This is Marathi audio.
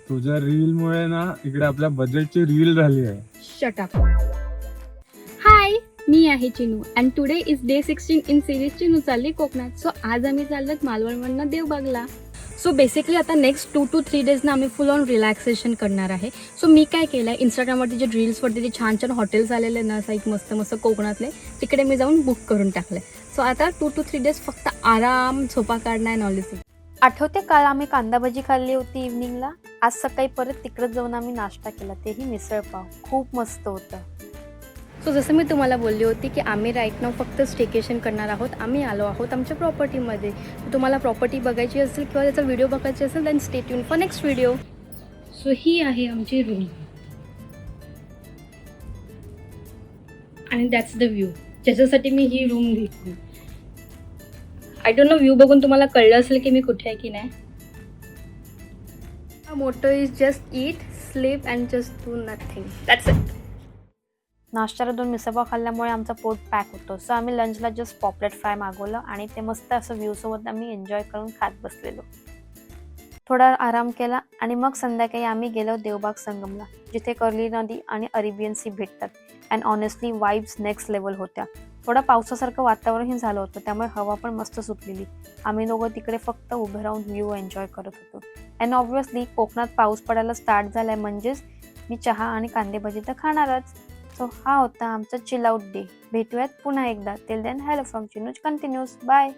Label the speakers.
Speaker 1: तुझ्या रील मुळे ना इकडे आपल्या बजेटची रील झाली आहे.
Speaker 2: Shut up. हाय, मी आहे Chinu and today is day 16 in series Chinu चालली कोकणात. सो आज आम्ही चाललोत मालवणवरनं देवबागला. सो बेसिकली आता नेक्स्ट 2 to 3 डेज ना आम्ही फुल ऑन रिलॅक्सेशन करणार आहे. सो मी काय केलं आहे, इंस्टाग्रामवरती जे रील्सवरती जे छान छान हॉटेल्स आलेले ना असं एक मस्त मस्त कोकणातले, तिकडे मी जाऊन बुक करून टाकले. सो आता 2 to 3 डेज फक्त आराम झोपा काढणार नॉलेज.
Speaker 3: आठवते काल आम्ही कांदा भजी खाल्ली होती इव्हनिंगला. आज सकाळी परत तिकडे जाऊन आम्ही नाश्ता केला, तेही मिसळ पाव. खूप मस्त होतं.
Speaker 2: सो जसं मी तुम्हाला बोलली होती की आम्ही राईट नाव फक्त स्टेकेशन करणार आहोत. आम्ही आलो आहोत आमच्या प्रॉपर्टीमध्ये. तुम्हाला प्रॉपर्टी बघायची असेल किंवा त्याचा व्हिडिओ बघायची असेल then stay tune for next video. So ही आहे आमची रूम आणि दॅट्स द व्ह्यू ज्याच्यासाठी मी ही रूम घेतली. आय डोंट नो व्ह्यू बघून तुम्हाला कळलं असेल की मी कुठे आहे की नाही. Motto is just eat sleep and just do nothing, that's it.
Speaker 3: नाश्त्याला 2 मिसळपाव खाल्ल्यामुळे आमचा पोट पॅक होतो. सो आम्ही लंचला जस्ट पॉपलेट फ्राय मागवलं आणि ते मस्त असं व्ह्यूसोबत आम्ही एन्जॉय करून खात बसलेलो. थोडा आराम केला आणि मग संध्याकाळी आम्ही गेलो देवबाग संगमला, जिथे कर्ली नदी आणि अरेबियन सी भेटतात. And honestly vibes next level होत्या. थोडं पावसासारखं वातावरणही झालं होतं, त्यामुळे हवा पण मस्त सुटलेली. आम्ही दोघं तिकडे फक्त उभे राहून व्ह्यू एन्जॉय करत होतो. अँड ऑब्व्हियसली कोकणात पाऊस पडायला स्टार्ट झाला आहे, म्हणजेच मी चहा आणि कांदे भजी तर खाणारच. सो हा होता आमचा चिल आउट डे. भेटूयात पुन्हा एकदा. Till then hello from Chinu's continues. Bye.